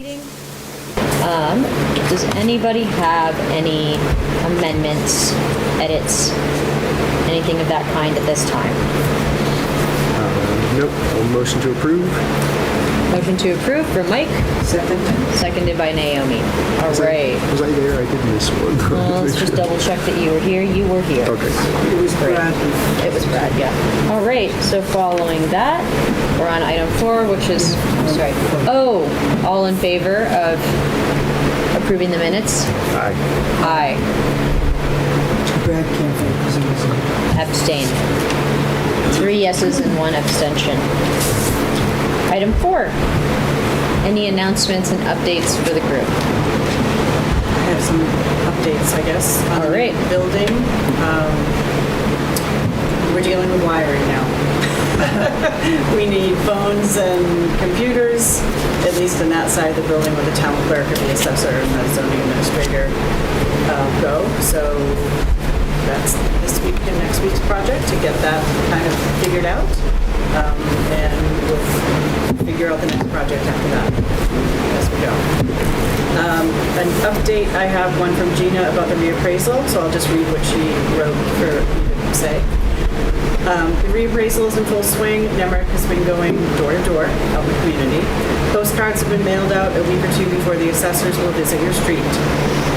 meeting. Does anybody have any amendments, edits, anything of that kind at this time? Nope. I'll motion to approve. Motion to approve for Mike, seconded by Naomi. All right. Was I there? I did miss one. Well, let's just double check that you were here. You were here. Okay. It was Brad. It was Brad, yeah. All right, so following that, we're on item 4, which is, sorry. Oh, all in favor of approving the minutes? Aye. Aye. Brad can't vote because he wasn't. Abstain. 3 yeses and 1 abstention. Item 4, any announcements and updates for the group? I have some updates, I guess. On All right. the building. We're dealing with wiring now. We need phones and computers, at least in that side of the building where the town clerk or the assessor and the zoning administrator go. So that's this week and next week's project to get that kind of figured out. And we'll figure out the next project after that as we go. An update, I have one from Gina about the reappraisal, so I'll just read what she wrote for you to say. The reappraisal is in full swing. NEMRIC has been going door to door out in the community. Postcards have been mailed out a week or 2 before the assessors will visit your street.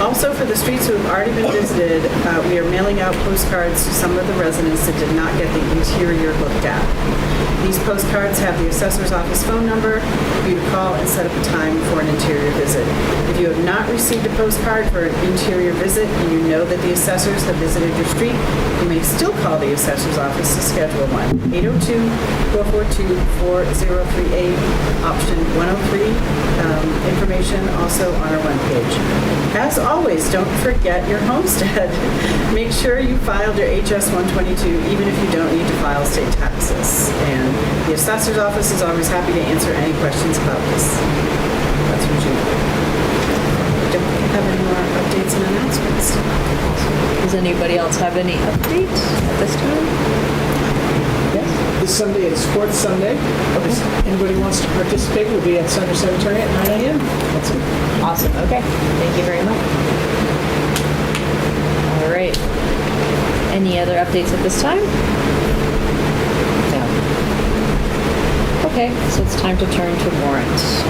Also, for the streets who have already been visited, we are mailing out postcards to some of the residents that did not get the interior looked at. These postcards have the assessor's office phone number for you to call and set up a time for an interior visit. If you have not received a postcard for an interior visit and you know that the assessors have visited your street, you may still call the assessor's office to schedule one. 802-442-4038, option 103. Information also on our webpage. As always, don't forget your homestead. Make sure you filed your HS 122 even if you don't need to file state taxes. And the assessor's office is always happy to answer any questions about this. That's from June. Don't have any more updates and announcements. Does anybody else have any updates at this time? Yes? This Sunday is Sports Sunday. If anybody wants to participate, we'll be at Center Cemetery at 9 a.m. That's it. Awesome, okay. Thank you very much. All right. Any other updates at this time? No. Okay, so it's time to turn to warrants.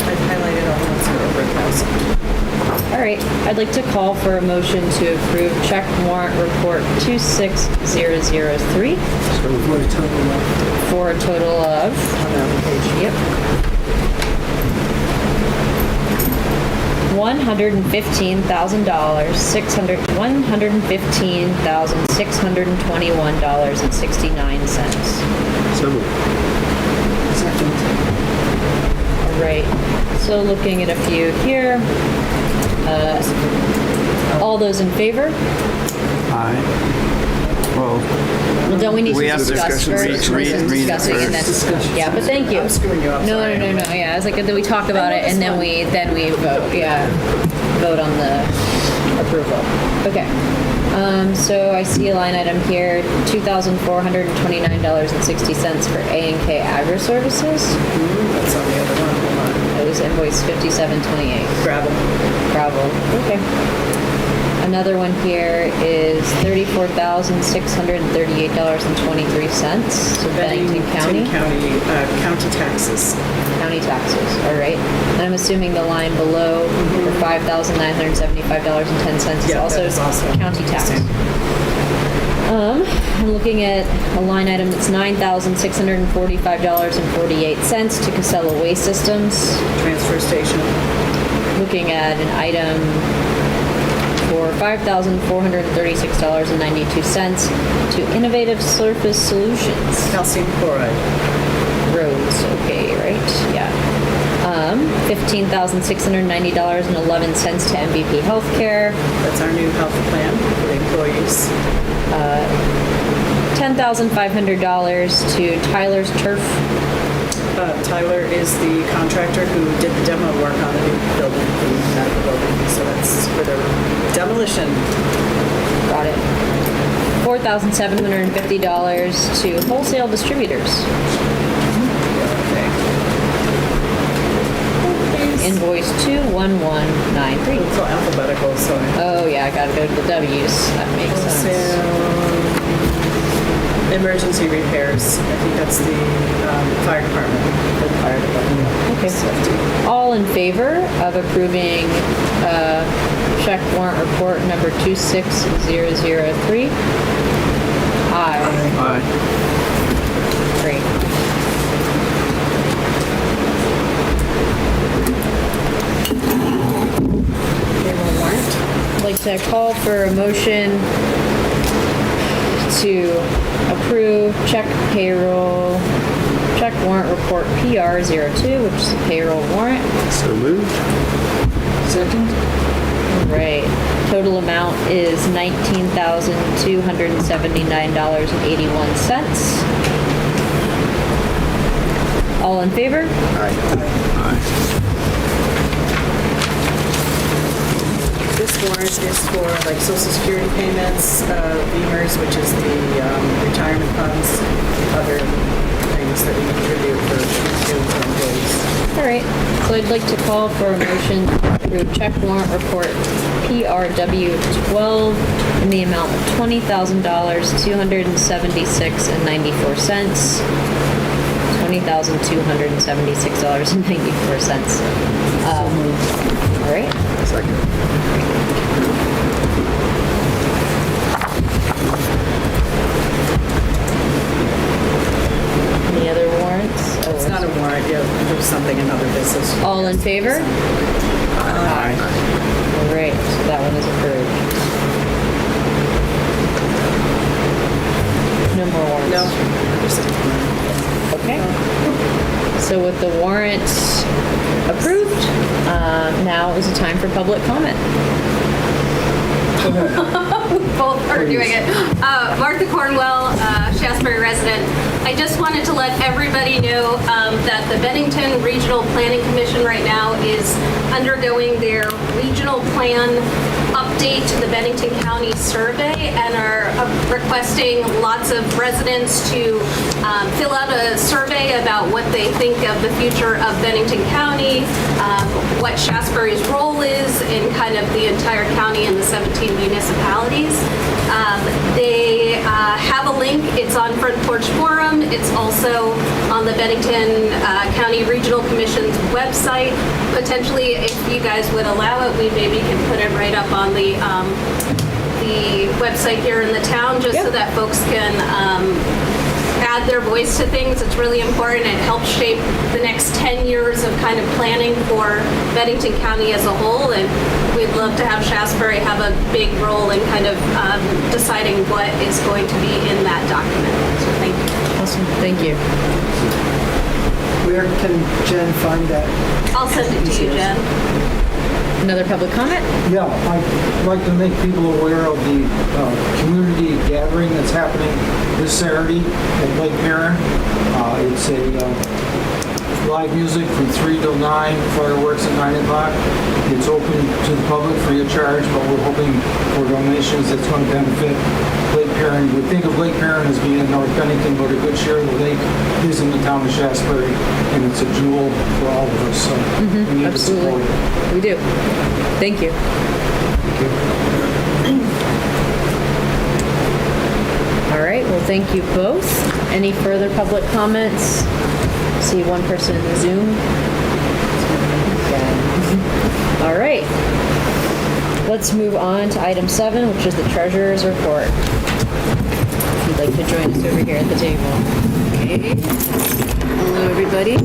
I've highlighted all the ones that are over 1,000. All right, I'd like to call for a motion to approve check warrant report 26003 for a total of, On that page. yep, $115,621.69. So moved. Second. All right, so looking at a few here. All those in favor? Aye. Well, Well, don't we need We to have to discuss discuss first? read We're it discussing and then- Discussion. Yeah, but thank you. I'm screwing you up, No, sorry. no, yeah, it's like that we talk about it and then we vote, yeah, vote on the approval. Okay, so I see a line item here, $2,429.60 for A&K Agri Services. That's on the other one. Hold on. It was invoice 5728. Gravel. Gravel, okay. Another one here is $34,638.23, so Bennington County. County taxes. County taxes, all right. And I'm assuming the line below for $5,975.10 is Yeah, also that is also county tax. same. I'm looking at a line item that's $9,645.48 to Casella Waste Systems. Transfer station. Looking at an item for $5,436.92 to Innovative Surface Solutions. Calcium chloride. Roads, okay, right? Yeah. $15,690.11 to MVP Healthcare. That's our new health plan for the employees. $10,500 to Tyler's Turf. Tyler is the contractor who did the demo work on the new building, the medical building. So that's for the demolition. Got it. $4,750 to wholesale distributors. Okay. invoice 21193. It's all alphabetical, so. Oh, yeah, I gotta go to the W's. That makes sense. Emergency repairs, I think that's the fire department, for the fire department. Okay. Safety. All in favor of approving check warrant report number 26003? Aye. Aye. Great. Payroll warrant. I'd like to call for a motion to approve check warrant report PR02, which is a payroll warrant. So moved. Second? Right. Total amount is $19,279.81. All in favor? Aye. This warrant is for like social security payments, Beamers, which is the retirement funds, other things that we contribute for employees. All right. So I'd like to call for a motion to approve check warrant report PRW12 in the amount of $20,276.94. $20,276.94. All right. Second. Any other warrants? It's not a warrant, yeah, there's something in other business. All in favor? Aye. All right, so that one is approved. No more warrants? No. Okay. So with the warrants approved, now is the time for public comment. Both are doing it. Martha Cornwell, Shaftsbury resident. I just wanted to let everybody know that the Bennington Regional Planning Commission right now is undergoing their regional plan update to the Bennington County survey and are requesting lots of residents to fill out a survey about what they think of the future of Bennington County, what Shaftsbury's role is in kind of the entire county and the 17 municipalities. They have a link. It's on Front Porch Forum. It's also on the Bennington County Regional Commission's website. Potentially, if you guys would allow it, we maybe can put it right up on the website here in the town, just so that folks can add their voice to things. It's really important. It helps shape the next 10 years of kind of planning for Bennington County as a whole, and we'd love to have Shaftsbury have a big role in kind of deciding what is going to be in that document. So thank you. Awesome, thank you. Where can Jen find that? I'll send it to you, Jen. Another public comment? Yeah, I'd like to make people aware of the community gathering that's happening this Saturday at Lake Perrin. It's a live music from 3 till 9, fireworks at 9 o'clock. It's open to the public free of charge, but we're hoping for donations that's going to benefit Lake Perrin. We think of Lake Perrin as being in North Bennington, but a good share of the lake is in the town of Shaftsbury, and it's a jewel for all of us, so we need to support it. We do. Thank you. All right, well, thank you both. Any further public comments? See one person in the Zoom. Okay. All right. Let's move on to item 7, which is the treasurer's report. If you'd like to join us over here at the table. Okay. Hello, everybody.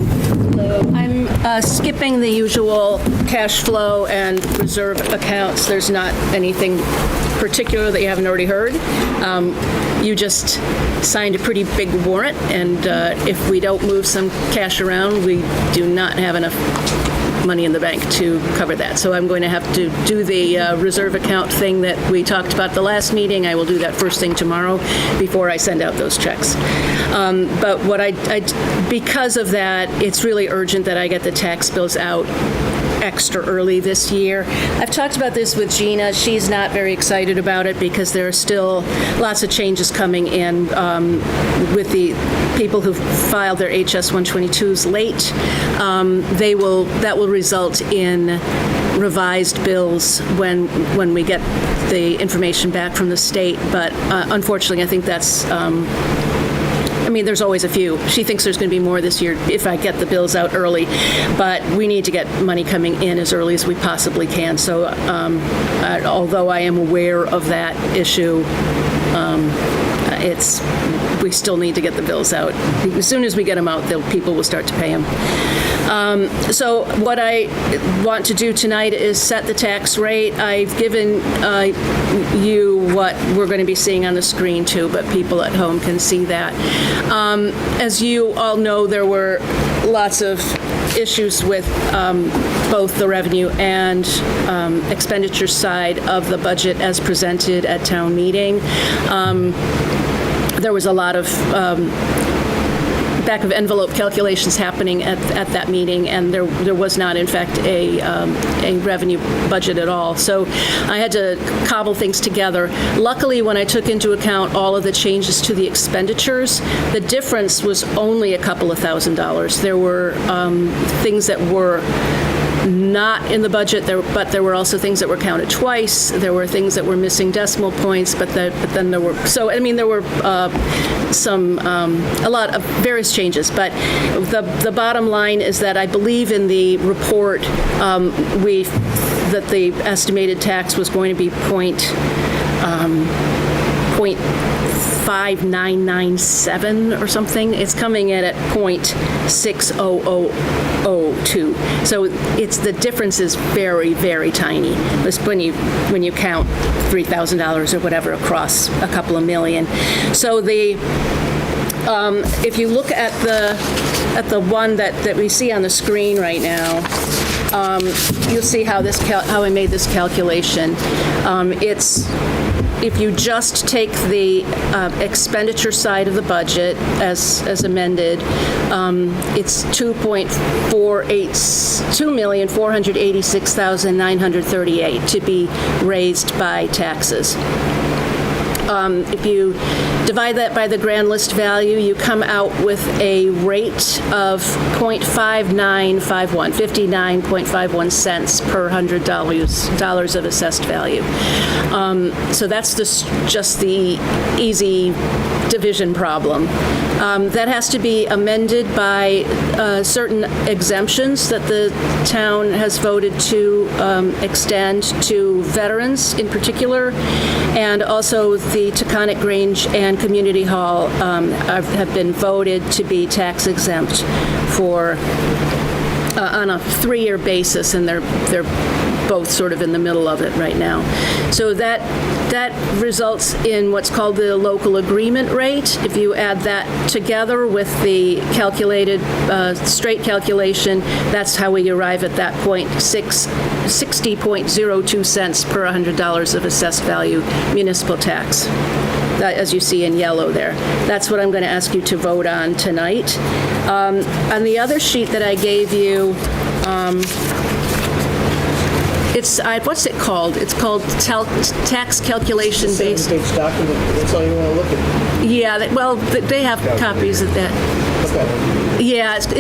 Hello. I'm skipping the usual cash flow and reserve accounts. There's not anything particular that you haven't already heard. You just signed a pretty big warrant, and if we don't move some cash around, we do not have enough money in the bank to cover that. So I'm going to have to do the reserve account thing that we talked about the last meeting. I will do that first thing tomorrow before I send out those checks. But what because of that, it's really urgent that I get the tax bills out extra early this year. I've talked about this with Gina. She's not very excited about it because there are still lots of changes coming in with the people who filed their HS 122s late. That will result in revised bills when we get the information back from the state. But unfortunately, I think that's there's always a few. She thinks there's going to be more this year if I get the bills out early, but we need to get money coming in as early as we possibly can. So although I am aware of that issue, we still need to get the bills out. As soon as we get them out, people will start to pay them. So what I want to do tonight is set the tax rate. I've given you what we're going to be seeing on the screen too, but people at home can see that. As you all know, there were lots of issues with both the revenue and expenditure side of the budget as presented at town meeting. There was a lot of back of envelope calculations happening at that meeting, and there was not, in fact, a revenue budget at all. So I had to cobble things together. Luckily, when I took into account all of the changes to the expenditures, the difference was only a couple of $1,000s. There were things that were not in the budget, but there were also things that were counted twice. There were things that were missing decimal points, but then there were, so I mean, there were a lot of various changes. But the bottom line is that I believe in the report that the estimated tax was going to be .5997 or something. It's coming in at .60002. So the difference is very, very tiny. When you count $3,000 or whatever across a couple of million. So if you look at the one that we see on the screen right now, you'll see how I made this calculation. If you just take the expenditure side of the budget as amended, it's $2,486,938 to be raised by taxes. If you divide that by the grand list value, you come out with a rate of .5951, 59.51 cents per $100 of assessed value. So that's just the easy division problem. That has to be amended by certain exemptions that the town has voted to extend to veterans in particular, and also the Taconic Grange and Community Hall have been voted to be tax exempt for on a 3-year basis, and they're both sort of in the middle of it right now. So that results in what's called the local agreement rate. If you add that together with the calculated straight calculation, that's how we arrive at that $60.02 cents per $100 of assessed value municipal tax. That, as you see in yellow there. That's what I'm going to ask you to vote on tonight. On the other sheet that I gave you, what's it called? It's called tax calculation base. 7-page document, that's all you want to look at. Yeah, they have copies of that. Okay. Yeah, it's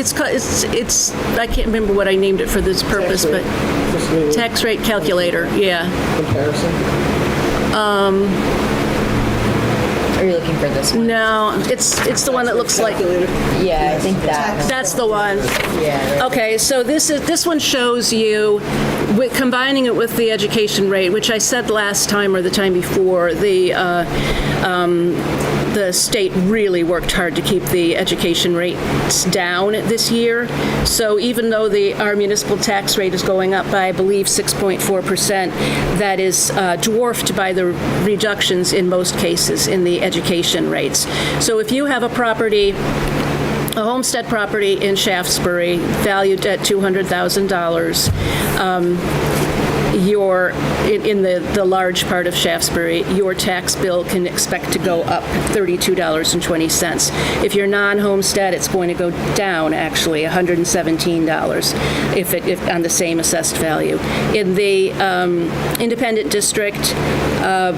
I can't remember what I named it for this purpose, but tax rate calculator. Yeah. Comparison. Are you looking for this one? No, it's the one that looks like. Yeah, I think That's the one. Yeah. Okay, so this one shows you, combining it with the education rate, which I said last time or the time before, the state really worked hard to keep the education rates down this year. So even though our municipal tax rate is going up by, I believe, 6.4%, that is dwarfed by the reductions in most cases in the education rates. So if you have a homestead property in Shaftsbury valued at $200,000, in the large part of Shaftsbury, your tax bill can expect to go up $32.20. If you're non-homestead, it's going to go down, actually, $117 if on the same assessed value. In the independent district,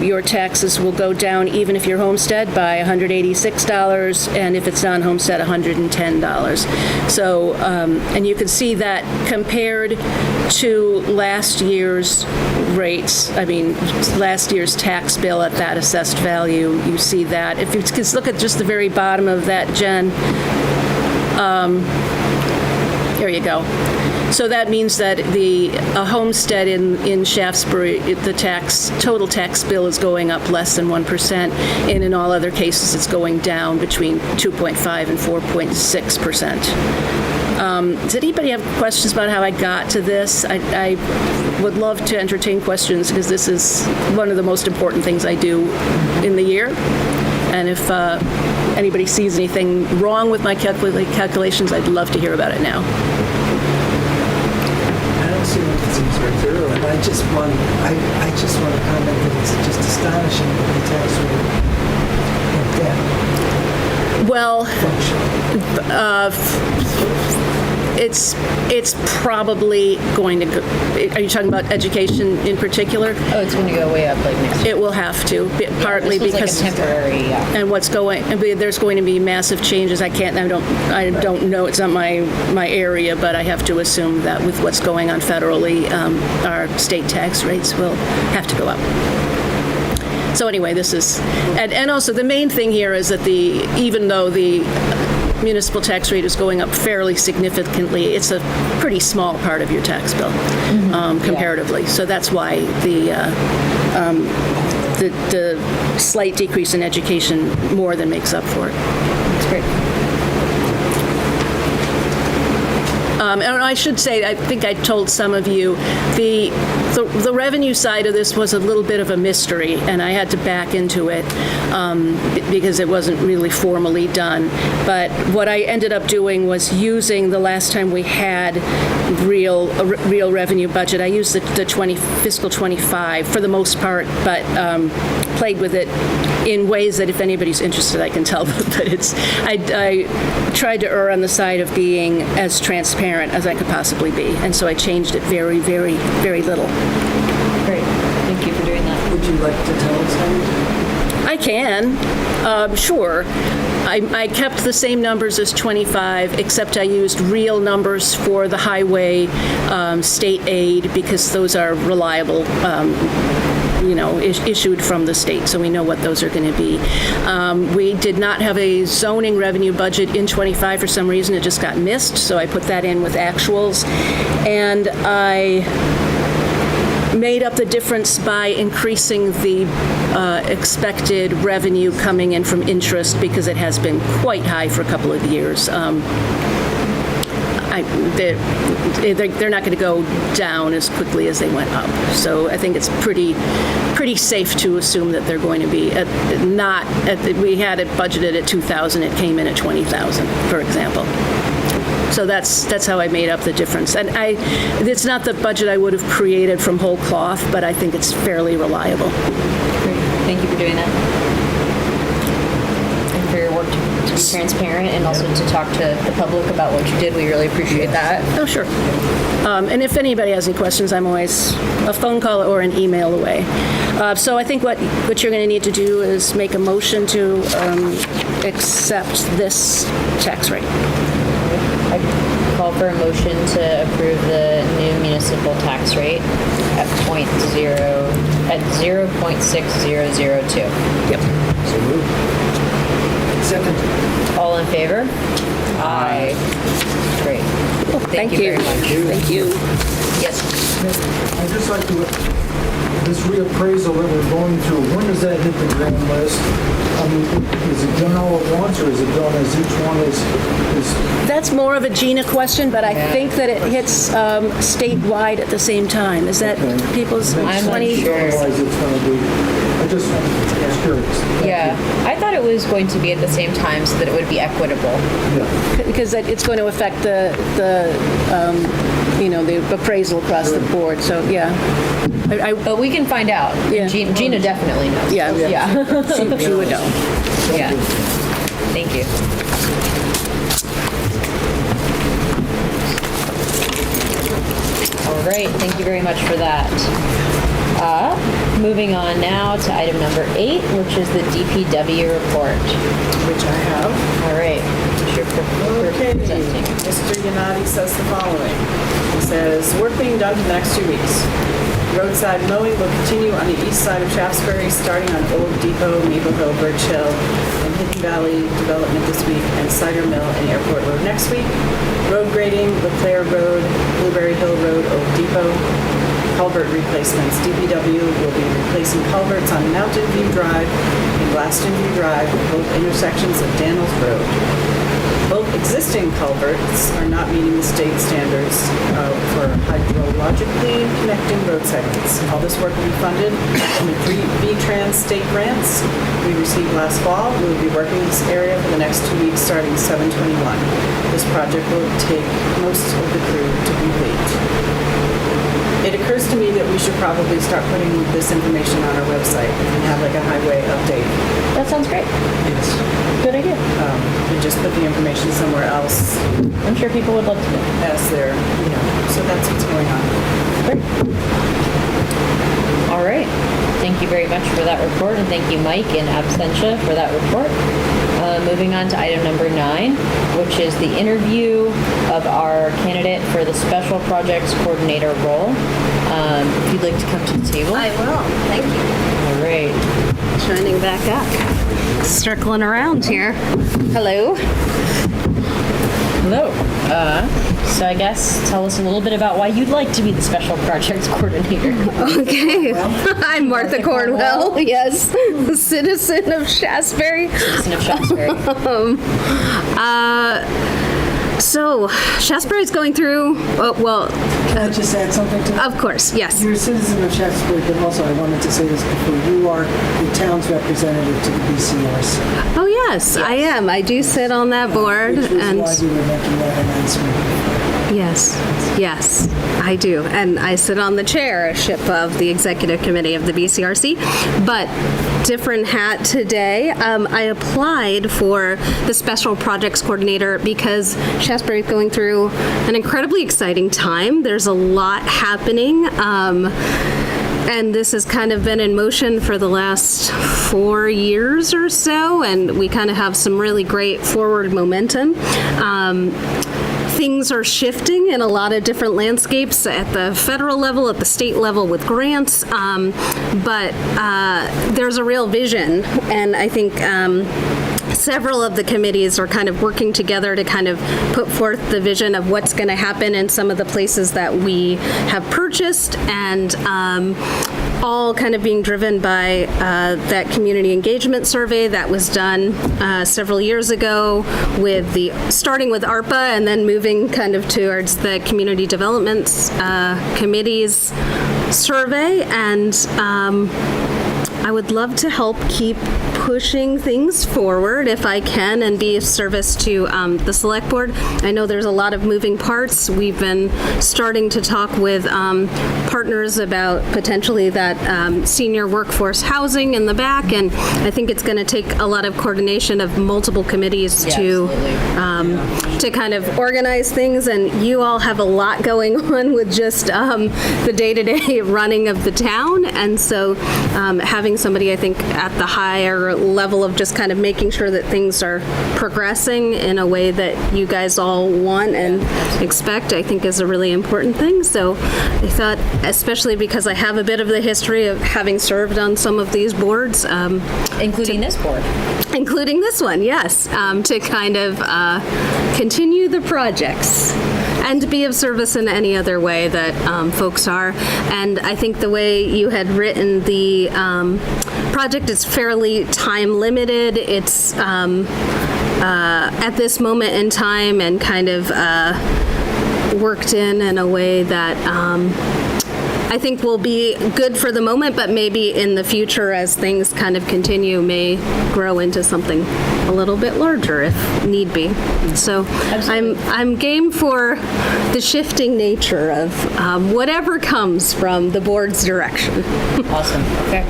your taxes will go down even if you're homestead by $186, and if it's non-homestead, $110. So, and you can see that compared to last year's rates, I mean, last year's tax bill at that assessed value, you see that. If you just look at just the very bottom of that, Jen, there you go. So that means that a homestead in Shaftsbury, the total tax bill is going up less than 1%, and in all other cases, it's going down between 2.5 and 4.6%. Does anybody have questions about how I got to this? I would love to entertain questions, because this is one of the most important things I do in the year. And if anybody sees anything wrong with my calculations, I'd love to hear about it now. I don't see what seems very thorough, and I just want to comment that it's just astonishing that the tax rate went down. Well, it's probably going to go. Are you talking about education in particular? Oh, it's going to go way up like next year. It will have to, partly This was because like a temporary, and there's going to be massive changes. I don't know. It's not my area, but I have to assume that with what's going on federally, our state tax rates will have to go up. So anyway, this is, and also the main thing here is that even though the municipal tax rate is going up fairly significantly, it's a pretty small part of your tax bill, comparatively. So that's why the slight decrease in education more than makes up for it. That's great. And I should say, I think I told some of you, the revenue side of this was a little bit of a mystery, and I had to back into it because it wasn't really formally done. But what I ended up doing was using the last time we had a real revenue budget. I used the fiscal 25 for the most part, but played with it in ways that if anybody's interested, I can tell them. But I tried to err on the side of being as transparent as I could possibly be, and so I changed it very, very, very little. Great. Thank you for doing that. Would you like to tell us how? I can, sure. I kept the same numbers as 25, except I used real numbers for the highway state aid, because those are reliable, issued from the state, so we know what those are going to be. We did not have a zoning revenue budget in 25 for some reason. It just got missed, so I put that in with actuals. And I made up the difference by increasing the expected revenue coming in from interest, because it has been quite high for a couple of years. They're not going to go down as quickly as they went up. So I think it's pretty safe to assume that they're going to be we had it budgeted at 2,000, it came in at 20,000, for example. So that's how I made up the difference. And it's not the budget I would have created from whole cloth, but I think it's fairly reliable. Great. Thank you for doing that. And for your work to be transparent, and also to talk to the public about what you did. We really appreciate that. Oh, sure. And if anybody has any questions, I'm always a phone call or an email away. So I think what you're going to need to do is make a motion to accept this tax rate. I call for a motion to approve the new municipal tax rate at 0.6002. Yep. So moved. Second. All in favor? Aye. Great. Thank you. Very much. Thank you. Yes. I'd just like to, this reappraisal that we're going through, when does that hit the grand list? I mean, is it done all at once, or is it done as each one is? That's more of a Gina question, but I think that it hits statewide at the same time. Is that people's I'm 20? unsure. Otherwise, it's going to be, I just was curious. Yeah, I thought it was going to be at the same time so that it would be equitable. Yeah. Because it's going to affect the appraisal across the board, so, yeah. But we can find out. Yeah. Gina definitely knows. Yeah. Yeah. She would know. Yeah. Thank you. All right, thank you very much for that. Moving on now to item number 8, which is the DPW report. Which I have. All right, Mr. Okay, presenting. Mr. Yanati says the following. He says, work being done for the next 2 weeks. Roadside mowing will continue on the east side of Shaftsbury, starting on Old Depot, Maple Hill, Birch Hill, and Hidden Valley Development this week, and Cider Mill and Airport Road next week. Road grading, LeClaire Road, Blueberry Hill Road, Old Depot. Culvert replacements. DPW will be replacing culverts on Mountain View Drive and Glaston View Drive, both intersections of Daniels Road. Both existing culverts are not meeting the state standards for hydrologically connecting road segments. All this work will be funded from the 3 V-Trans state grants we received last fall. We will be working this area for the next 2 weeks starting 7/21. This project will take most of the crew to complete. It occurs to me that we should probably start putting this information on our website and have like a highway update. That sounds great. Yes. Good idea. And just put the information somewhere else I'm sure people would love to know. as they're, so that's what's going on. Great. All right. Thank you very much for that report, and thank you, Mike, in absentia, for that report. Moving on to item number 9, which is the interview of our candidate for the Special Projects Coordinator role. If you'd like to come to the table. I will. Thank you. All right. Shining back up. Circling around here. Hello. Hello. So I guess tell us a little bit about why you'd like to be the Special Projects Coordinator. Okay. I'm Martha Cornwell. Yes. Citizen of Shaftsbury. Citizen of Shaftsbury. So, Shaftsbury's going through, Can I just add something to that? of course, yes. You're a citizen of Shaftsbury, but also I wanted to say this before. You are the town's representative to the BCRC, Oh, yes, I am. I do sit on that board. which was And why you were making that announcement. yes, I do. And I sit on the chairship of the executive committee of the BCRC, but different hat today. I applied for the special projects coordinator because Shaftsbury is going through an incredibly exciting time. There's a lot happening. And this has kind of been in motion for the last 4 years or so, and we kind of have some really great forward momentum. Things are shifting in a lot of different landscapes at the federal level, at the state level with grants, but there's a real vision, and I think several of the committees are kind of working together to kind of put forth the vision of what's going to happen in some of the places that we have purchased, and all kind of being driven by that community engagement survey that was done several years ago, with starting with ARPA and then moving kind of towards the community developments committee's survey. And I would love to help keep pushing things forward if I can and be of service to the select board. I know there's a lot of moving parts. We've been starting to talk with partners about potentially that senior workforce housing in the back, and I think it's going to take a lot of coordination of multiple committees to kind of organize things, and you all have a lot going on with just the day-to-day running of the town, and so having somebody, I think, at the higher level of just kind of making sure that things are progressing in a way that you guys all want and expect, I think is a really important thing. So I thought, especially because I have a bit of the history of having served on some of these boards. Including this board. Including this one, yes, to kind of continue the projects and to be of service in any other way that folks are. And I think the way you had written the project is fairly time limited. It's at this moment in time and kind of worked in a way that I think will be good for the moment, but maybe in the future as things kind of continue may grow into something a little bit larger if need be. So I'm game for the shifting nature of whatever comes from the board's direction. Awesome. Okay.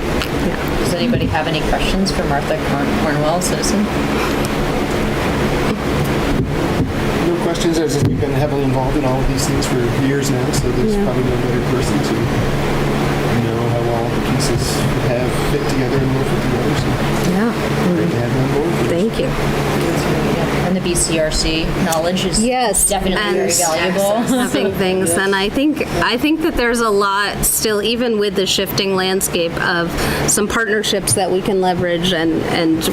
Does anybody have any questions for Martha Cornwell, citizen? No questions, as you've been heavily involved in all of these things for years now, so there's probably no better person to know how all the pieces have fit together and will fit together. So Yeah. great to have you on board. Thank you. And the BCRC knowledge is definitely very valuable. Having things, and I think that there's a lot still, even with the shifting landscape, of some partnerships that we can leverage and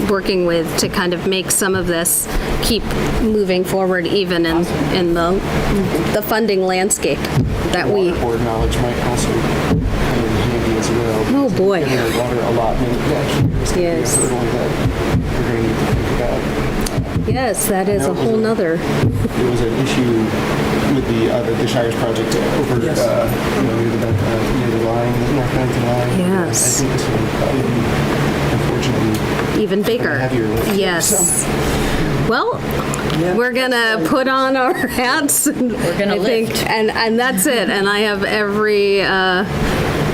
working with to kind of make some of this keep moving forward, even in the funding landscape that we. Water board knowledge might also come in handy as well. Oh boy. Getting our water allotment actually is going to be a Yes. hurdle that we're going to need to think about. Yes, that is a whole nother. There was an issue with the Shires project over near the line, the North Bennington line. Yes. I think this one probably be, unfortunately, Even bigger. heavier lift. Yes. Well, we're gonna put on our hats. And we're gonna lift. And that's it. And I have every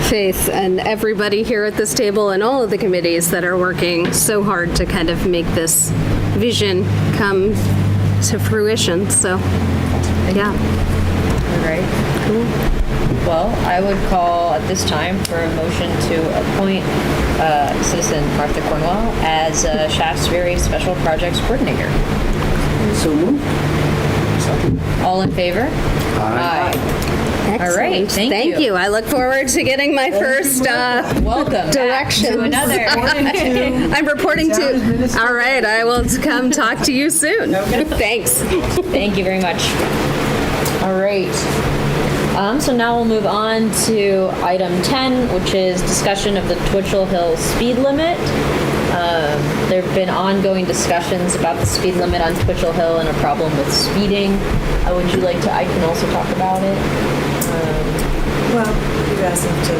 faith and everybody here at this table and all of the committees that are working so hard to kind of make this vision come to fruition. So, yeah. All right. Cool. Well, I would call at this time for a motion to appoint citizen Martha Cornwell as Shaftsbury Special Projects Coordinator. So moved. All in favor? Aye. All right, thank you. I look forward to getting my first Welcome directions. back to another. I'm reporting to. All right, I will come talk to you soon. Thanks. Thank you very much. All right. So now we'll move on to item 10, which is discussion of the Twitchell Hill speed limit. There have been ongoing discussions about the speed limit on Twitchell Hill and a problem with speeding. Would you like to? I can also talk about it. Well, you asked them to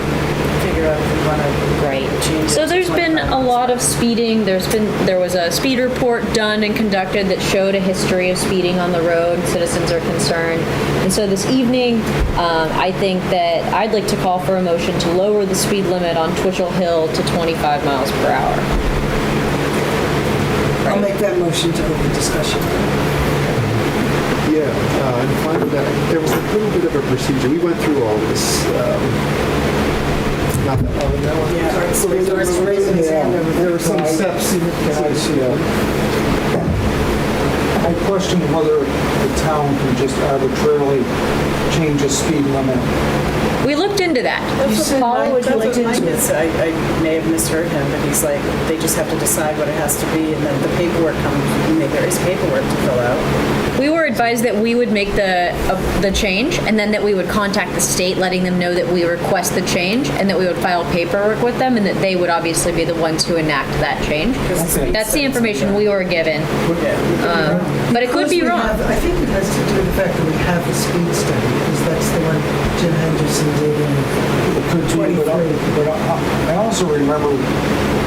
figure out if we want to Right. So there's been a lot of speeding. There was a speed report done and conducted that showed a history of speeding on the road. Citizens are concerned. And so this evening, I think that I'd like to call for a motion to lower the speed limit on Twitchell Hill to 25 miles per hour. I'll make that motion to open discussion. Yeah, I'm fine with that. There was a little bit of a procedure. We went through all this. Not that long ago. Yeah, so Doris raising his hand over There were some steps. Can I see I question whether the town can just arbitrarily change the speed limit. We looked into that. Paul, would you like to? I may have misheard him, but he's like, they just have to decide what it has to be, and then the paperwork comes, there is paperwork to fill out. We were advised that we would make the change, and then that we would contact the state, letting them know that we request the change, and that we would file paperwork with them, and that they would obviously be the ones who enact that change. That's the information we were given. But it could be wrong. I think it has to do with the fact that we have the speed study, because that's the one Jim Henderson did in It could be, 23. but I also remember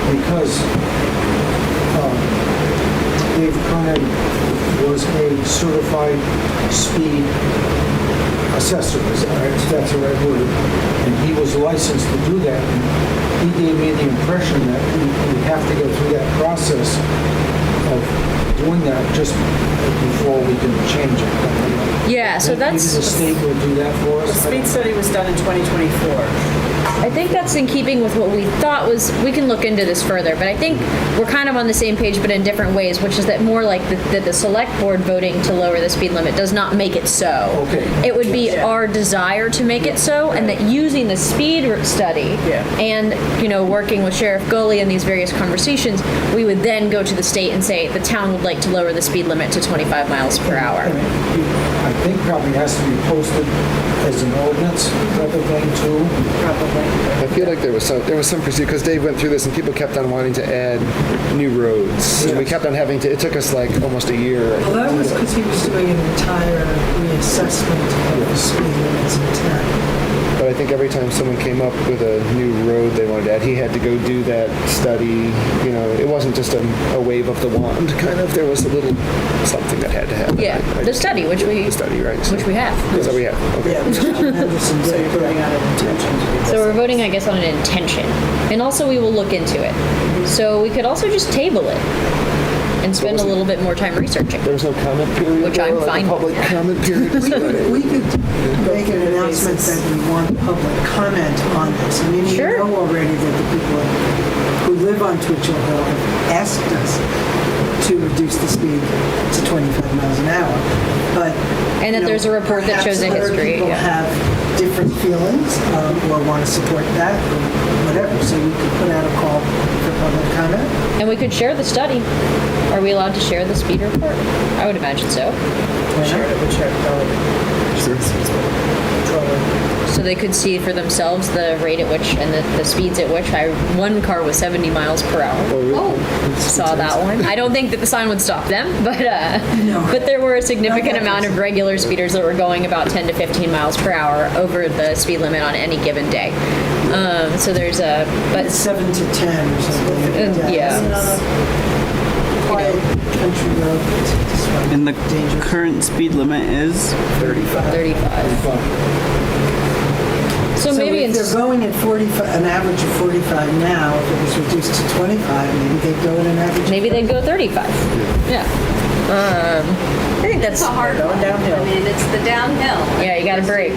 because Dave Kernan was a certified speed assessor, if that's the right word, and he was licensed to do that. And he gave me the impression that we have to go through that process of doing that just before we can change it. Yeah, so Maybe the state will do that for us. The speed study was done in 2024. I think that's in keeping with what we thought was, we can look into this further, but I think we're kind of on the same page, but in different ways, which is that more like that the select board voting to lower the speed limit does not make it so. Okay. It would be our desire to make it so, and that using the speed study and, working with Sheriff Goley in these various conversations, we would then go to the state and say the town would like to lower the speed limit to 25 miles per hour. I think probably has to be posted as an ordinance type of thing too. Probably. I feel like there was some procedure, because Dave went through this and people kept on wanting to add new roads. And we kept on having to, it took us like almost a year. Well, that was because he was doing an entire reassessment of the speed limits in town. But I think every time someone came up with a new road they wanted to add, he had to go do that study. You know, it wasn't just a wave of the wand kind of. There was a little something that had to happen. Yeah, the study, which we The study, right? which we have. So we have. Okay. Yeah, which John Henderson So did. you're voting on an intention to do this. So we're voting, I guess, on an intention. And also we will look into it. So we could also just table it and spend a little bit more time researching. There was no comment period. Which I'm or, like, fine a public with. comment period. We could make an announcement that we want public comment on this. I mean, Sure. you know already that the people who live on Twitchell Hill have asked us to reduce the speed to 25 miles an hour. But And that you know, there's a report that shows a perhaps other history, people yeah. have different feelings or want to support that or whatever. So we could put out a call for public comment. And we could share the study. Are we allowed to share the speed report? I would imagine so. Share it with Sheriff Kelly. So they could see for themselves the rate at which and the speeds at which one car was 70 miles per hour. Oh, Saw that one. I don't think that the sign would stop them, but but there were a significant amount of regular speeders that were going about 10 to 15 miles per hour over the speed limit on any given day. So there's but 7 to 10 or something. yeah. Quiet country road. This one. And the Dangerous. current speed limit is 35. 35. So maybe if they're it's going at 45, an average of 45 now, if it was reduced to 25, maybe they'd go at an average. maybe they'd go 35. Yeah. I think it's that's a hard one. downhill. I mean, it's the downhill. Yeah, you got to brake.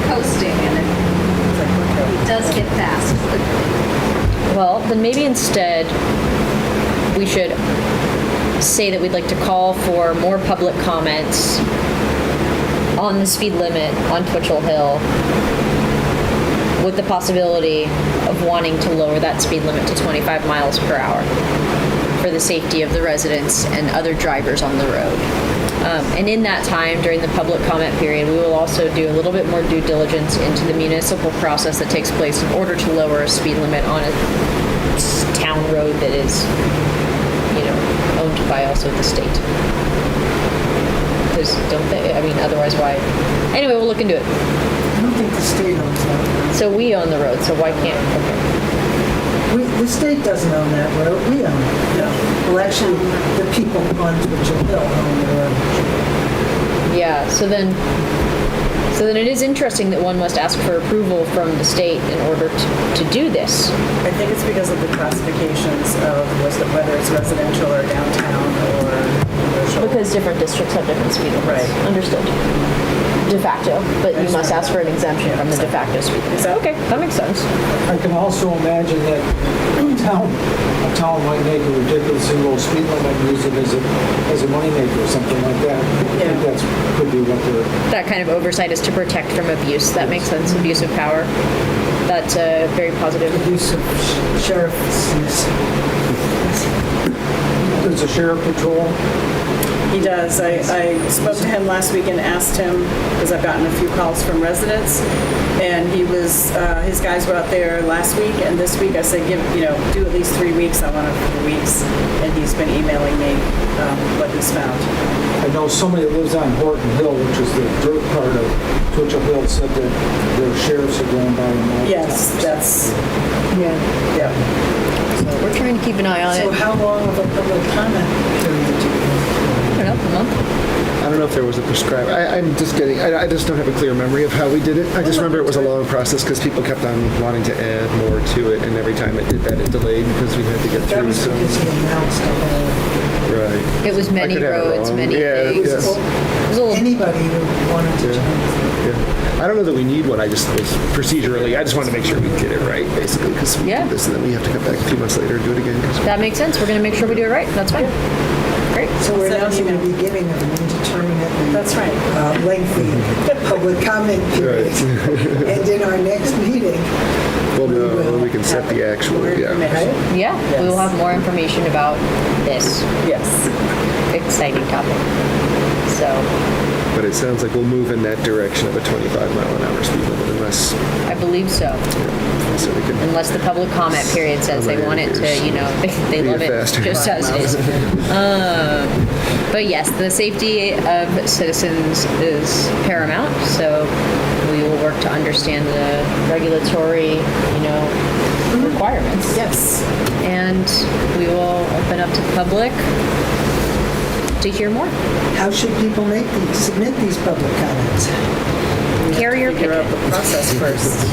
Coasting, and it does get fast quickly. Well, then maybe instead we should say that we'd like to call for more public comments on the speed limit on Twitchell Hill with the possibility of wanting to lower that speed limit to 25 miles per hour for the safety of the residents and other drivers on the road. And in that time, during the public comment period, we will also do a little bit more due diligence into the municipal process that takes place in order to lower a speed limit on a town road that is, owned by also the state. Because don't they? I mean, otherwise, why? Anyway, we'll look into it. I don't think the state owns that. So we own the road, so why can't? Okay. The state doesn't own that road, we own it. Well, actually, the people on Twitchell Hill own the road. Yeah. So then it is interesting that one must ask for approval from the state in order to do this. I think it's because of the classifications of whether it's residential or downtown or commercial. Because different districts have different speed limits. Right. Understood. De facto, but you must ask for an exemption from the de facto speed limit. Okay, that makes sense. I can also imagine that a town might make a ridiculously low speed limit and use it as a moneymaker or something like that. I think that's could be what they're. That kind of oversight is to protect from abuse. That makes sense. Abuse of power. That's very positive. Use of sheriff's. There's a sheriff patrol. He does. I spoke to him last week and asked him, because I've gotten a few calls from residents, and he was, his guys were out there last week, and this week I said, do at least 3 weeks. I want a few weeks, and he's been emailing me what he's found. I know somebody that lives on Horton Hill, which is the dirt part of Twitchell Hill, said that their sheriffs are going by them all the Yes, time. that's, Yeah. So we're trying to keep an eye on So it. how long of a public comment period do you think? I don't know, a month. I don't know if there was a prescribed. I'm just getting. I just don't have a clear memory of how we did it. I just remember it was a long process because people kept on wanting to add more to it, and every time it did that, it delayed because we had to get That through was some. because he announced a whole, Right. It was many I could have it roads, wrong. many Yeah, things. yeah. It was a little, anybody who wanted to Yeah. join. Yeah. I don't know that we need one. I just was procedurally. I just wanted to make sure we did it right, basically, because we Yeah. do this and then we have to come back a few months later and do it again. that makes sense. We're going to make sure we do it right. That's fine. Great. So we're Send an announcing the email. beginning of an indeterminately that's right. lengthy public comment period. And in our next meeting, Well, We no, will we can set the actual. More Yeah. information. Yeah, we will Yes. have more information about this Yes. exciting topic. So But it sounds like we'll move in that direction of a 25 mile an hour speed limit unless I believe so. so we can. Unless the public comment period says they want it to, they Be love it faster. just as it is. But yes, the safety of citizens is paramount, so we will work to understand the regulatory, requirements. Yes. And we will open up to the public to hear more. How should people submit these public comments? Carrier Figure out picket the process first.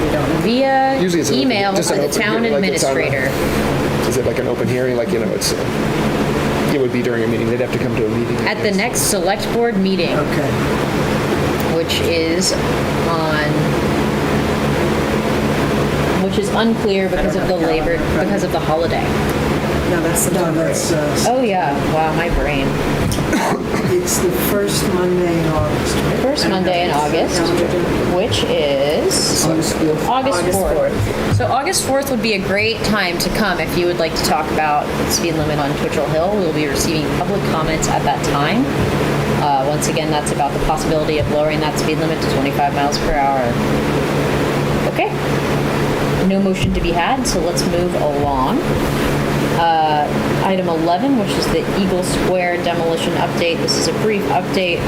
We don't know. via Usually it's an open- email just to an the open town hearing, like it's on a- administrator. Is it like an open hearing? Like, it's, it would be during a meeting. They'd have to come to a meeting. I At the guess. next select board meeting, Okay. which is unclear because of the because of the holiday. No, that's No, September. that's, Oh yeah, wow, my brain. it's the first Monday in August, right? First Monday in August, which is August 4th. So August 4th would be a great time to come if you would like to talk about the speed limit on Twitchell Hill. We'll be receiving public comments at that time. Once again, that's about the possibility of lowering that speed limit to 25 miles per hour. Okay. No motion to be had, so let's move along. Item 11, which is the Eagle Square demolition update. This is a brief update.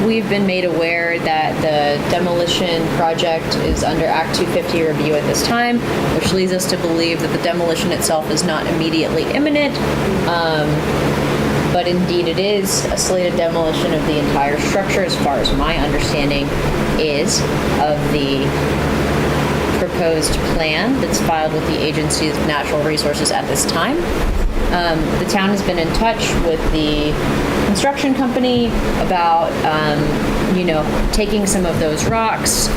We've been made aware that the demolition project is under Act 250 review at this time, which leads us to believe that the demolition itself is not immediately imminent. But indeed it is a slated demolition of the entire structure, as far as my understanding is of the proposed plan that's filed with the Agency of Natural Resources at this time. The town has been in touch with the construction company about, taking some of those rocks,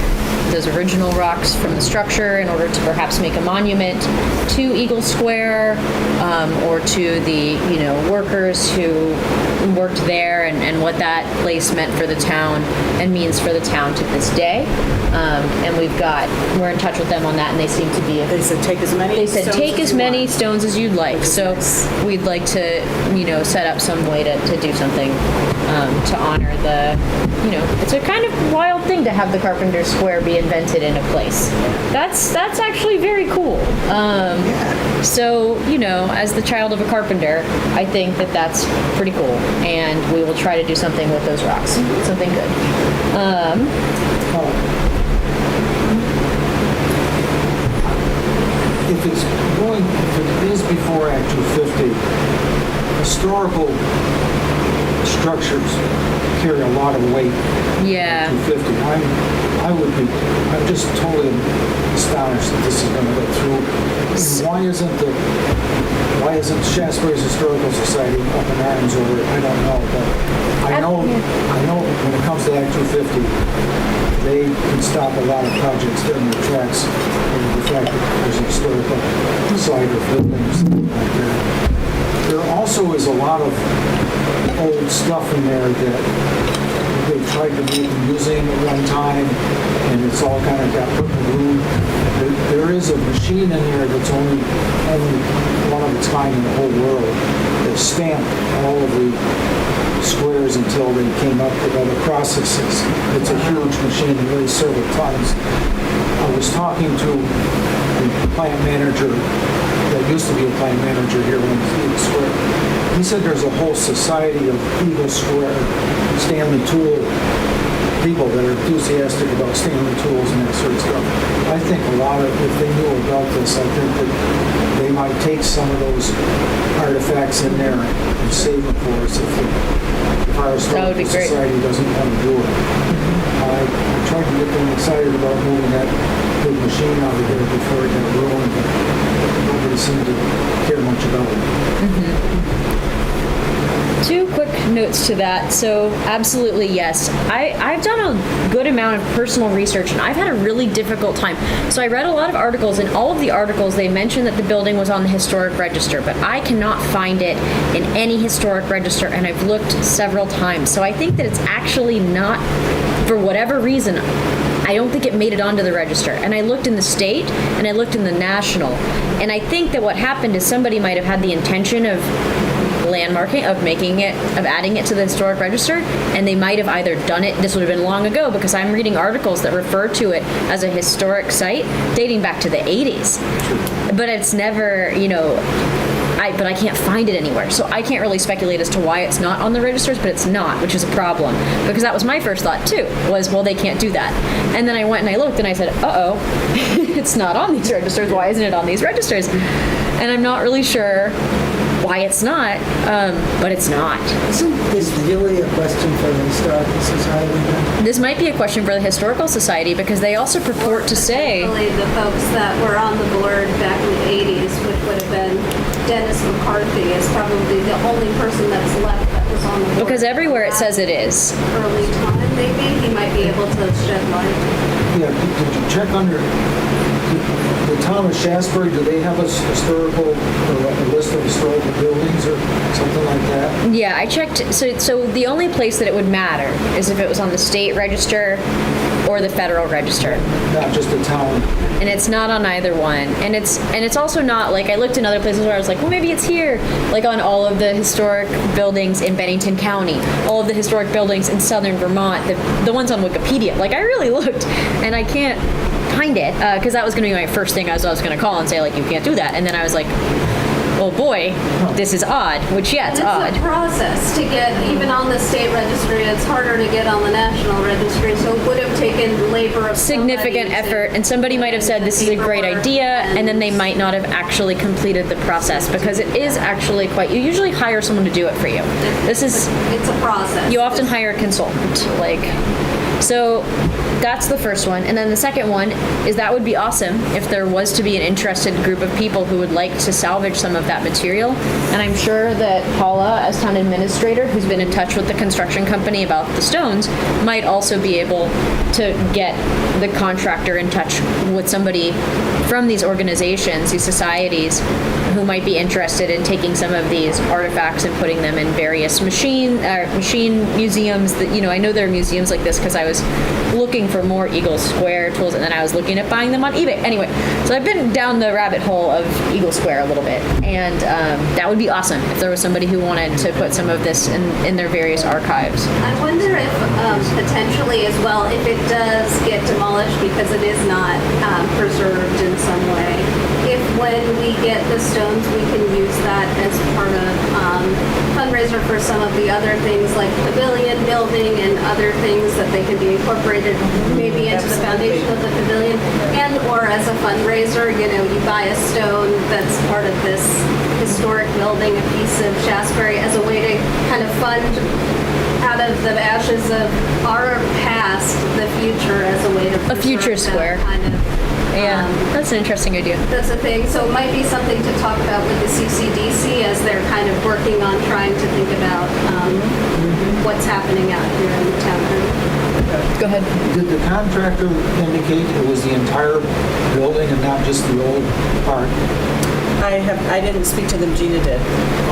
those original rocks from the structure, in order to perhaps make a monument to Eagle Square, or to the, workers who worked there, and what that place meant for the town and means for the town to this day. And we're in touch with them on that, and they seem to be. They said take as many. They said stones take as you many want. stones as you'd like. Which is So nice. we'd like to, set up some way to do something to honor the, it's a kind of wild thing to have the Carpenter Square be invented in a place. That's actually very cool. So, as the child of a carpenter, I think that that's pretty cool. And we will try to do something with those rocks. Something good. If it is before Act 250, historical structures carry a lot of weight. Yeah. 250. I'm just totally astonished that this is going to go through. Why isn't Shaftsbury's Historical Society up in arms over it? I don't know, but I know when it comes to Act 250, they can stop a lot of projects during their tracks over the fact that there's a historical site or building or something like that. There also is a lot of old stuff in there that they tried to make a museum at one time, and it's all kind of got put in the room. There is a machine in there that's only one of its kind in the whole world that stamped all of the squares until they came up with other processes. It's a huge machine that weighs several tons. I was talking to the plant manager that used to be a plant manager here when it was Eagle Square. He said there's a whole society of Eagle Square Stanley Tool people that are enthusiastic about Stanley tools and that sort of stuff. I think a lot of, if they knew about this, I think that they might take some of those artifacts in there and save them for us if our That would be historical great. society doesn't want to do it. I tried to get them excited about moving that big machine out of there before it got ruined, but nobody seemed to care much about it. Two quick notes to that. So, absolutely, yes. I've done a good amount of personal research, and I've had a really difficult time. So, I read a lot of articles. In all of the articles, they mentioned that the building was on the historic register, but I cannot find it in any historic register, and I've looked several times. So, I think that it's actually not, for whatever reason, I don't think it made it onto the register. And I looked in the state, and I looked in the national. And I think that what happened is somebody might have had the intention of landmarking, of adding it to the historic register, and they might have either done it, this would have been long ago, because I'm reading articles that refer to it as a historic site dating back to the 80s. But it's never, but I can't find it anywhere. So I can't really speculate as to why it's not on the registers, but it's not, which is a problem. Because that was my first thought too, was, well, they can't do that. And then I went and I looked and I said, uh-oh, it's not on these registers. Why isn't it on these registers? And I'm not really sure why it's not, but it's not. Isn't this really a question for the Historical Society then? This might be a question for the Historical Society because they also purport to say, Potentially the folks that were on the board back in the 80s, which would have been Dennis McCarthy, is probably the only person that's left that was on the board. because everywhere it says it is. Early time, maybe, he might be able to shed light. Yeah, did you check under the town of Shaftsbury, do they have a historical, or a list of historical buildings or something like that? Yeah, I checked. So the only place that it would matter is if it was on the state register or the federal register. Not just the town. And it's not on either one. And it's also not, like, I looked in other places where I was like, well, maybe it's here. Like on all of the historic buildings in Bennington County, all of the historic buildings in southern Vermont, the ones on Wikipedia. Like, I really looked, and I can't find it, because that was going to be my first thing I was going to call and say, like, you can't do that. And then I was like, oh boy, this is odd, which, yeah, it's And odd. it's a process to get, even on the state registry, it's harder to get on the national registry, so it would have taken labor of Significant somebody effort, and somebody might have said this is a great idea, and then they might not have actually completed the process, because it is actually quite, you usually hire someone to do it for you. This is, It's a process. you often hire a consultant, like, so that's the first one. And then the second one is that would be awesome if there was to be an interested group of people who would like to salvage some of that material. And I'm sure that Paula, as town administrator, who's been in touch with the construction company about the stones, might also be able to get the contractor in touch with somebody from these organizations, these societies, who might be interested in taking some of these artifacts and putting them in various machine museums. That, you know, I know there are museums like this because I was looking for more Eagle Square tools, and then I was looking at buying them on eBay. Anyway, so I've been down the rabbit hole of Eagle Square a little bit, and that would be awesome if there was somebody who wanted to put some of this in their various archives. I wonder if potentially as well, if it does get demolished because it is not preserved in some way, if when we get the stones, we can use that as part of fundraiser for some of the other things like pavilion building and other things that they can be incorporated maybe into the foundation of the pavilion, and or as a fundraiser, you know, you buy a stone that's part of this historic building, a piece of Shaftsbury, as a way to kind of fund out of the ashes of our past, the future, as a way to A future preserve square. that kind of. Yeah, that's an interesting idea. That's a thing. So it might be something to talk about with the CCDC as they're kind of working on trying to think about what's happening out here in the town. Go ahead. Did the contractor indicate it was the entire building and not just the old part? I didn't speak to them, Gina did.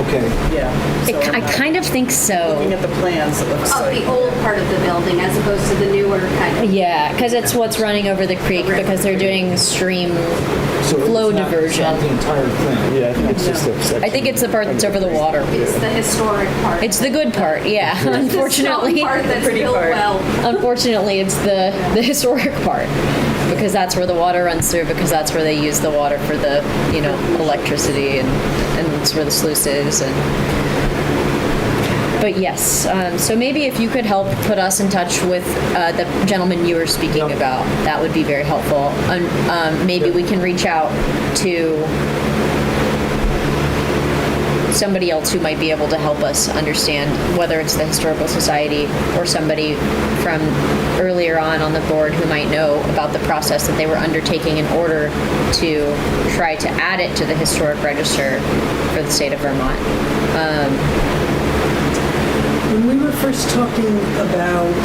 Okay. Yeah. So I I'm not kind of think so. looking at the plans, it looks Of like. the old part of the building as opposed to the newer kind of. Yeah, because it's what's running over the creek, because they're doing stream So it's flow not- diversion. It's not the entire thing. Yeah, I think it's just a section. I think it's the part that's over the water. It's the historic part. It's the good part, yeah. the stone Unfortunately, part that's pretty built part. well. unfortunately, it's the historic part, because that's where the water runs through, because that's where they use the water for the, you know, electricity, and it's where the sluice is. But yes, so maybe if you could help put us in touch with the gentleman you were speaking Yep. about, that would be very helpful. And maybe we can reach out to somebody else who might be able to help us understand, whether it's the Historical Society or somebody from earlier on the board who might know about the process that they were undertaking in order to try to add it to the historic register for the state of Vermont. When we were first talking about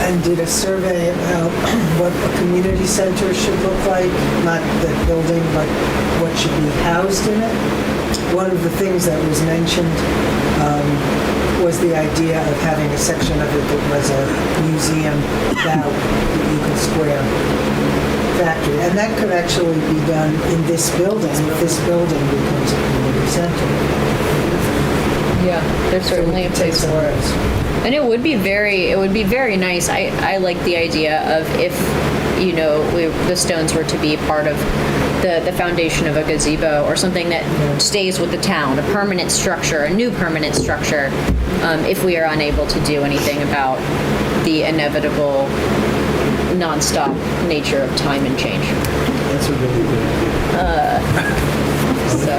and did a survey about what a community center should look like, not the building, but what should be housed in it, one of the things that was mentioned was the idea of having a section of it that was a museum about the Eagle Square factory. And that could actually be done in this building, if this building becomes a community center. Yeah, there's certainly a place for it. And it would be very nice. I like the idea of if, you know, the stones were to be part of the foundation of a gazebo or something that stays with the town, a permanent structure, a new permanent structure, if we are unable to do anything about the inevitable nonstop nature of time and change. That's a really good idea. So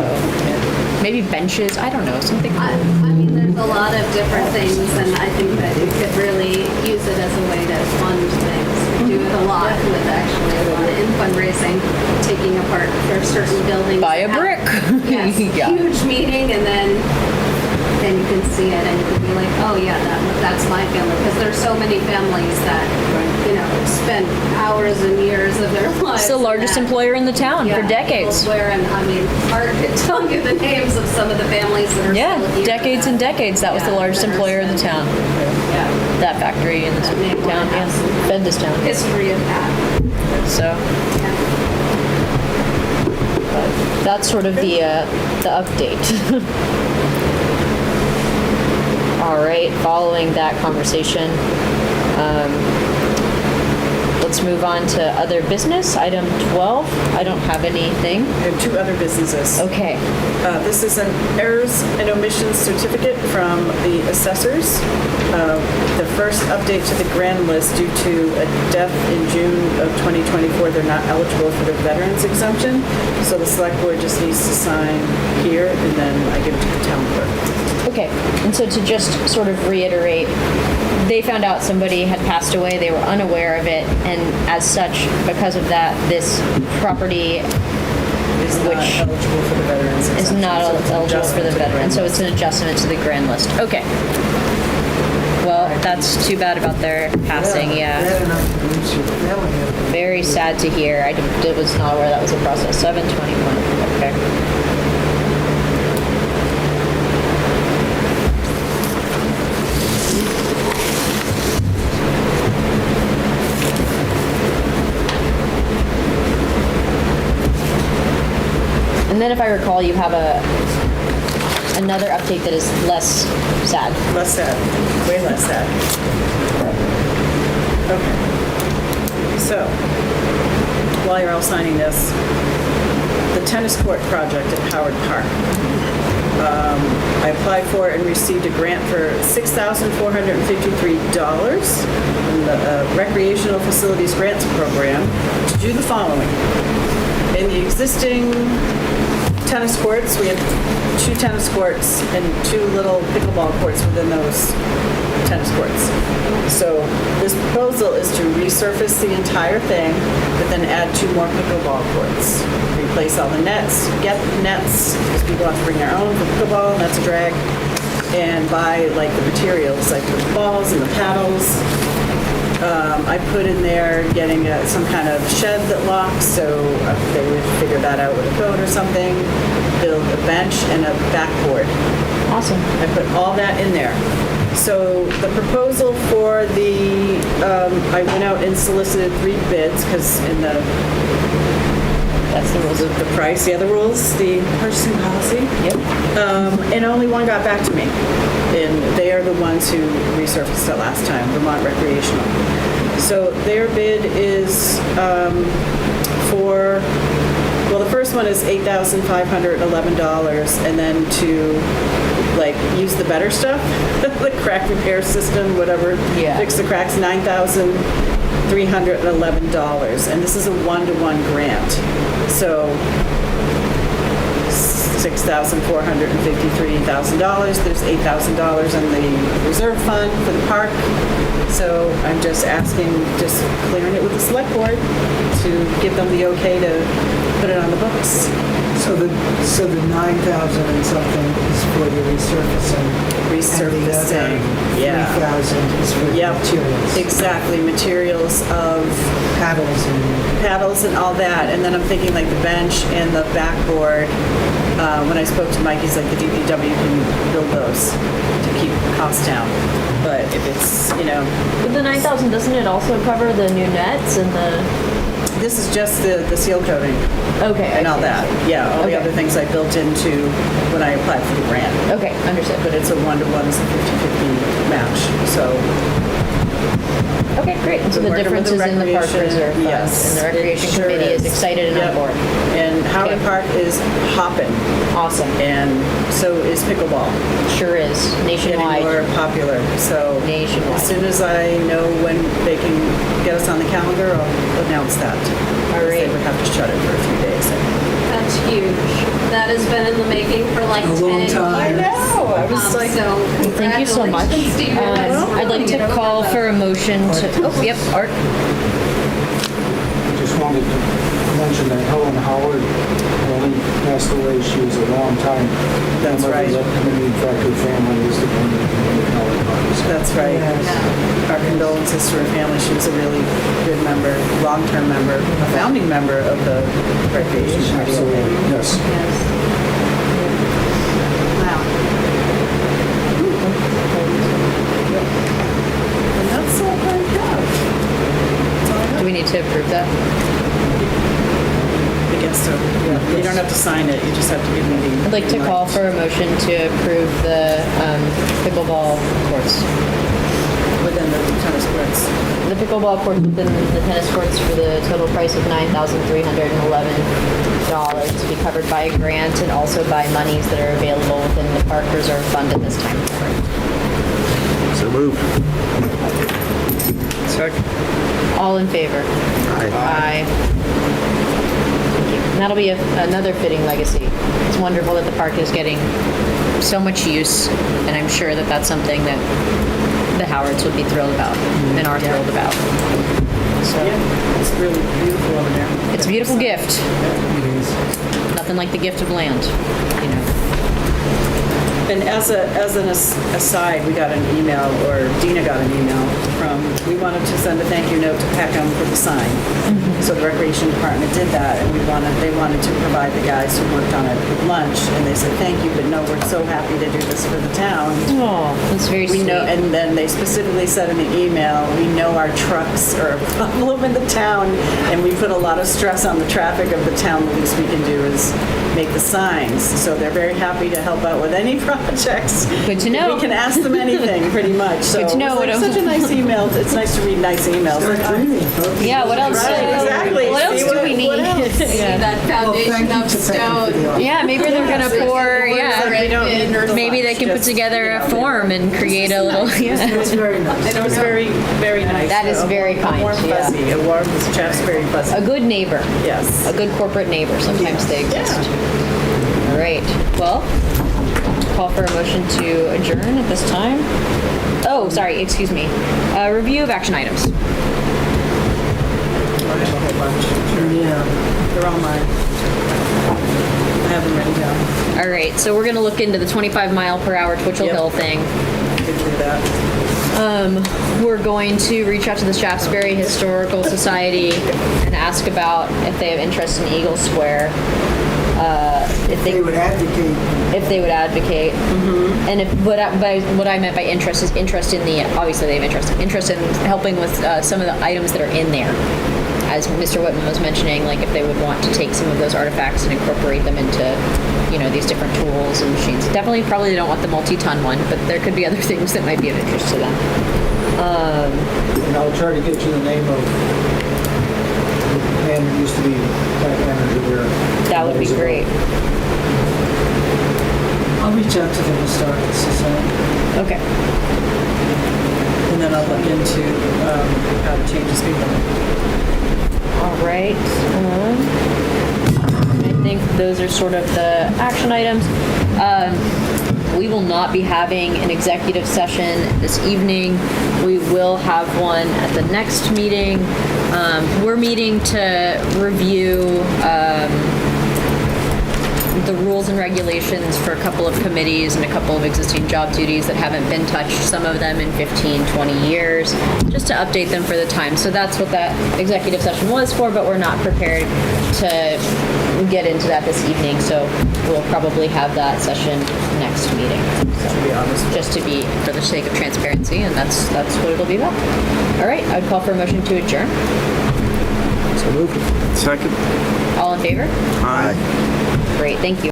maybe benches, I don't know, something. I mean, there's a lot of different things, and I think that you could really use it as a way to fund things. We do it a lot with actually a lot in fundraising, taking apart for certain buildings. Buy a that brick. have- Yes, Yeah. huge meeting, and then you can see it, and you can be like, oh yeah, that's my family, because there's so many families that spend hours and years of their lives. It's the largest employer in the town for decades. And I mean, hard to tell you the names of some of the families that are Yeah, still here. decades and decades. That was the Yeah, largest that are employer in the still- town. Yeah, That factory in this That may town, wanna have yeah. some Fed this town. history of that. So Yeah. that's sort of the update. All right, following that conversation, let's move on to other business. Item 12, I don't have anything. I have two other businesses. Okay, This is an errors and omissions certificate from the assessors. The first update to the grand list due to a death in June of 2024, they're not eligible for the veterans exemption. So the select board just needs to sign here, and then I give it to the town clerk. okay. And so to just sort of reiterate, they found out somebody had passed away, they were unaware of it, and as such, because of that, this property Is not Which eligible for the veterans is exemption. not So it's an eligible for the adjustment to the veteran, grand so list. it's an adjustment to the grand list. Okay. Well, that's too bad about their passing, yeah. That and I convince you, family had been- Very sad to hear. I was not aware that was a process. 7/21, okay. And then if I recall, you have another update that is less sad. Less sad, way less sad. Okay. So, while you're all signing this, the tennis court project at Howard Park. I applied for it and received a grant for $6,453 from the Recreational Facilities Grants Program to do the following. In the existing tennis courts, we have 2 tennis courts and 2 little pickleball courts within those tennis courts. So this proposal is to resurface the entire thing, but then add 2 more pickleball courts. Replace all the nets, get nets, because people have to bring their own for pickleball, and that's a drag, and buy like the materials, like the balls and the paddles. I put in there getting some kind of shed that locks, so they would figure that out with a code or something, build a bench and a backboard. Awesome. I put all that in there. So the proposal for the, I went out and solicited 3 bids, because in That's the rules. the price, the rules, the purchasing policy. Yep. And only one got back to me. And they are the ones who resurfaced it last time, Vermont Recreational. So their bid is for, well, the first one is $8,511, and then to like use the better stuff, the crack repair system, whatever, Yeah. fix the cracks, $9,311. And this is a 1-to-1 grant. So $6,453,000. There's $8,000 in the reserve fund for the park. So I'm just asking, just clearing it with the select board to give them the okay to put it on the books. So the 9,000 and something is for the resurfacing. Resurfacing, And the yeah. other 3,000 is for the Yep, materials. exactly, materials of Paddles and, paddles and all that. And then I'm thinking like the bench and the backboard. When I spoke to Mike, he's like, the DPW can build those to keep costs down. But if it's, With the 9,000, doesn't it also cover the new nets and the This is just the seal coating Okay. and I all see, I that. see. Yeah, all the Okay. other things I built into when I applied for the grant. Okay, understood. But it's a 1-to-1, it's a 50-50 match, so. Okay, great. And so the Working with difference is in the park recreation, reserve funds, yes, and the it recreation sure committee is is. excited and on Yep. board. And Howard Okay. Park is hopping, Awesome. and so is pickleball. Sure is. Getting Nationwide. more popular, so. Nationwide. As soon as I know when they can get us on the calendar, I'll announce that. All right. They would have to shut it for a few days. That's huge. That has been in the making for like 10 long years. time. I know. I was like, so Thank you so much. congratulations to you. I'd like to call for a motion to, oh, yep, Art. Just wanted to mention that Helen Howard only passed away. She was a long time That's member right. of that committee. In fact, her family is the one that committed Howard Park. So That's right. Yes. Our condolences to her family. She was a really good member, long-term member, a founding member of the recreation committee. I absolutely, think. yes. Wow. And that's all I have. That's all I Do have. we need to approve that? I guess so. Yeah. You don't have to sign it. You just have to give me the. I'd like to call for a motion to approve the pickleball courts. Within the tennis courts. The pickleball courts within the tennis courts for the total price of $9,311 to be covered by a grant and also by monies that are available within the park reserve fund at this time. So moved. Second. All in favor? Aye. Thank you. And that'll be another fitting legacy. It's wonderful that the park is getting so much use, and I'm sure that that's something that the Howards would be thrilled about and are thrilled about. So Yeah, it's really beautiful over there. it's a beautiful gift. Nothing like the gift of land, you know. And as an aside, we got an email, or Dina got an email from, we wanted to send a thank you note to Peckham for the sign. So the recreation department did that, and they wanted to provide the guys who worked on it with lunch, and they said, thank you, but no, we're so happy to do this for the town. Oh, that's very We sweet. know, and then they specifically said in the email, we know our trucks are a problem in the town, and we put a lot of stress on the traffic of the town. The least we can do is make the signs. So they're very happy to help out with any projects. Good to know. We can ask them anything, pretty much. So Good to know. it was like such a nice email. It's nice to read nice emails. Yeah, what else? Right, exactly. What else See do we need? what else? Yeah. That foundation of stone. Yeah, maybe they're gonna pour. We don't need Yeah, maybe they can put just, together you know, a form and create a little. Yeah. It's very nice. And it was very, very nice. That is very kind, A warm yeah. fuzzy. A warm Shaftsbury fuzzy. A good neighbor, Yes. a good corporate neighbor. Sometimes they exist. All right. Well, call for a motion to adjourn at this time. Oh, sorry. Excuse me. Review of action items. I have a whole bunch. Sure. Yeah. They're all mine. I have them ready down. All right. So we're gonna look into the 25 mile per hour Twitchell Yep. Hill thing. I could do that. We're going to reach out to the Shaftsbury Historical Society and ask about if they have interest in Eagle Square. If They would advocate. if they would advocate, and if what I meant by interest is interest in the obviously they have interest in helping with some of the items that are in there. As Mr. Whitman was mentioning, like if they would want to take some of those artifacts and incorporate them into, you know, these different tools and machines. Definitely, probably they don't want the multi-ton one, but there could be other things that might be of interest to them. And I'll try to get you the name of the man who used to be plant manager there. That would be great. I'll reach out to the Historical Society. Okay. And then I'll look into how to change the speed limit. All right. I think those are sort of the action items. We will not be having an executive session this evening. We will have one at the next meeting. We're meeting to review the rules and regulations for a couple of committees and a couple of existing job duties that haven't been touched, some of them in 15, 20 years, just to update them for the time. So that's what that executive session was for, but we're not prepared to get into that this evening, so we'll probably have that session next meeting. So, To be honest. just to be, for the sake of transparency, and that's what it'll be about. All right, I'd call for a motion to adjourn. So moved. Second. All in favor? Aye. Great, thank you.